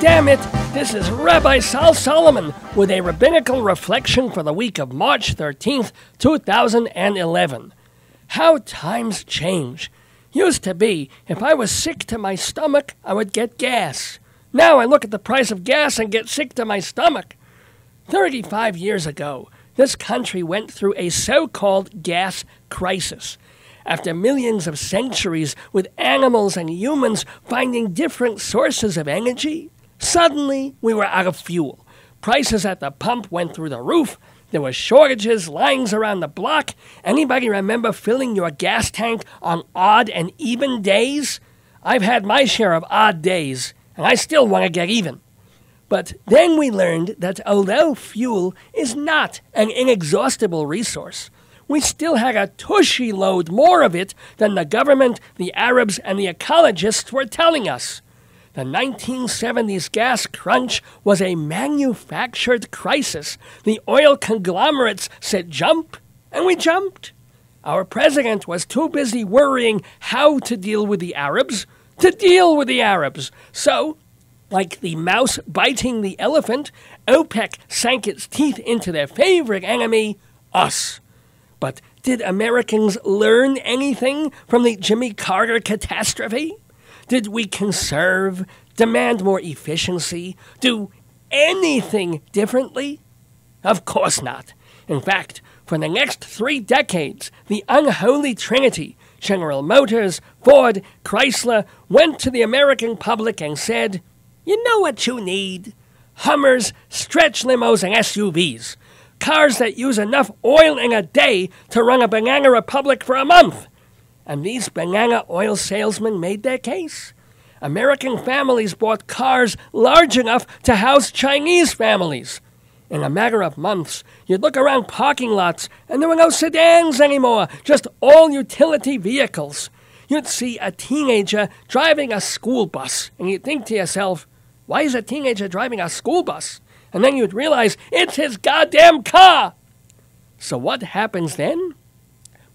Dammit! This is Rabbi Sol Solomon with a Rabbinical Reflection for the week of March 13th, 2011. How times change. Used to be, if I was sick to my stomach, I would get gas. Now I look at the price of gas and get sick to my stomach. 35 years ago, this country went through a so-called gas crisis. After millions of centuries with animals and humans finding different sources of energy, suddenly we were out of fuel. Prices at the pump went through the roof. There were shortages, lines around the block. Anybody remember filling your gas tank on odd and even days? I've had my share of odd days, and I still want to get even. But then we learned that although fuel is not an inexhaustible resource, we still had a tushy load more of it than the government, the Arabs, and the ecologists were telling us. The 1970s gas crunch was a manufactured crisis. The oil conglomerates said jump, and we jumped. Our president was too busy worrying how to deal with the Arabs to deal with the Arabs. So, like the mouse biting the elephant, OPEC sank its teeth into their favorite enemy, us. But did Americans learn anything from the Jimmy Carter catastrophe? Did we conserve, demand more efficiency, do anything differently? Of course not. In fact, for the next 3 decades, the unholy trinity, General Motors, Ford, Chrysler, went to the American public and said, "You know what you need? Hummers, stretch limos, and SUVs. Cars that use enough oil in a day to run a banana republic for a month." And these banana oil salesmen made their case. American families bought cars large enough to house Chinese families. In a matter of months, you'd look around parking lots and there were no sedans anymore, just all utility vehicles. You'd see a teenager driving a school bus, and you'd think to yourself, why is a teenager driving a school bus? And then you'd realize it's his goddamn car. So what happens then?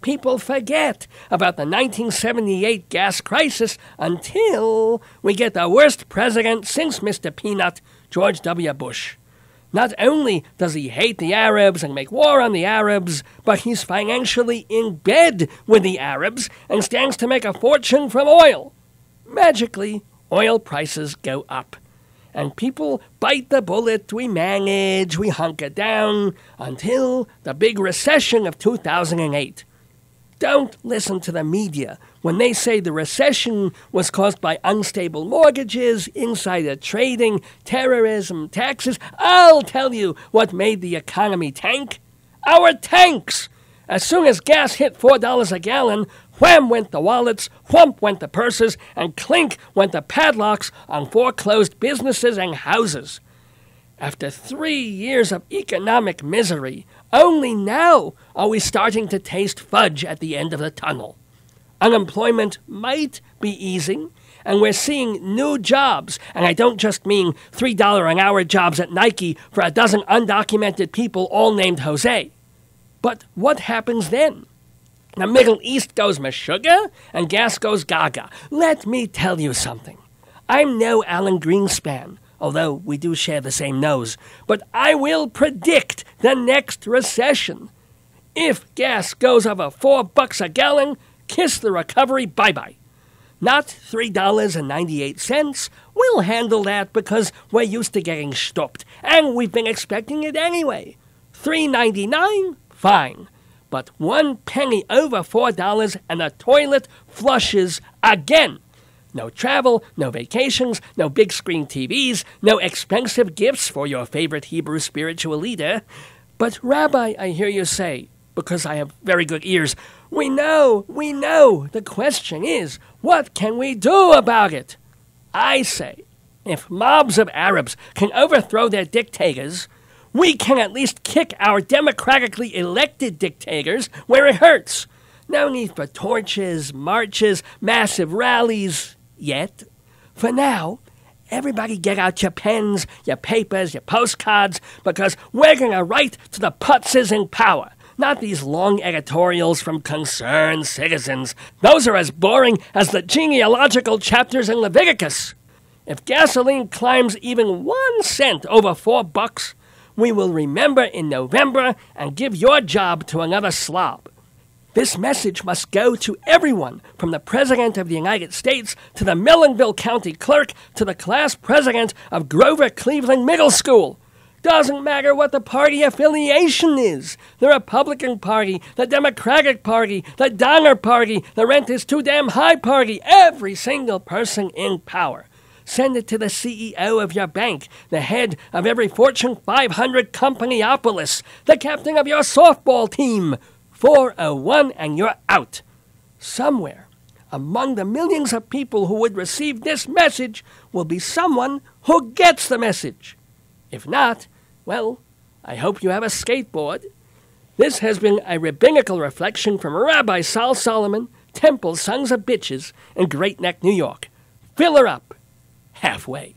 People forget about the 1978 gas crisis until we get the worst president since Mr. Peanut, George W. Bush. Not only does he hate the Arabs and make war on the Arabs, but he's financially in bed with the Arabs and stands to make a fortune from oil. Magically, oil prices go up. And people bite the bullet, we manage, we hunker down, until the big recession of 2008. Don't listen to the media when they say the recession was caused by unstable mortgages, insider trading, terrorism, taxes. I'll tell you what made the economy tank. Our tanks! As soon as gas hit $4 a gallon, wham went the wallets, whump went the purses, and clink went the padlocks on foreclosed businesses and houses. After 3 years of economic misery, only now are we starting to taste fudge at the end of the tunnel. Unemployment might be easing, and we're seeing new jobs, and I don't just mean $3 an hour jobs at Nike for a dozen undocumented people all named Jose. But what happens then? The Middle East goes meshuggah, and gas goes gaga. Let me tell you something. I'm no Alan Greenspan, although we do share the same nose, but I will predict the next recession. If gas goes over $4 a gallon, kiss the recovery bye-bye. Not $3.98. We'll handle that because we're used to getting stopped, and we've been expecting it anyway. $3.99? Fine. But 1 penny over $4 and the toilet flushes again. No travel, no vacations, no big screen TVs, no expensive gifts for your favorite Hebrew spiritual leader. But Rabbi, I hear you say, because I have very good ears, we know. The question is, what can we do about it? I say, if mobs of Arabs can overthrow their dictators, we can at least kick our democratically elected dictators where it hurts. No need for torches, marches, massive rallies yet. For now, everybody get out your pens, your papers, your postcards, because we're going to write to the putzes in power. Not these long editorials from concerned citizens. Those are as boring as the genealogical chapters in Leviticus. If gasoline climbs even 1 cent over $4, we will remember in November and give your job to another slob. This message must go to everyone, from the President of the United States to the Millenville County Clerk to the class president of Grover Cleveland Middle School. Doesn't matter what the party affiliation is. The Republican Party, the Democratic Party, the Donner Party, the rent is too damn high party. Every single person in power. Send it to the CEO of your bank, the head of every Fortune 500 companyopolis, the captain of your softball team. 401 and you're out. Somewhere among the millions of people who would receive this message will be someone who gets the message. If not, well, I hope you have a skateboard. This has been a Rabbinical Reflection from Rabbi Sol Solomon, Temple Sons of Bitches in Great Neck, New York. Fill her up halfway.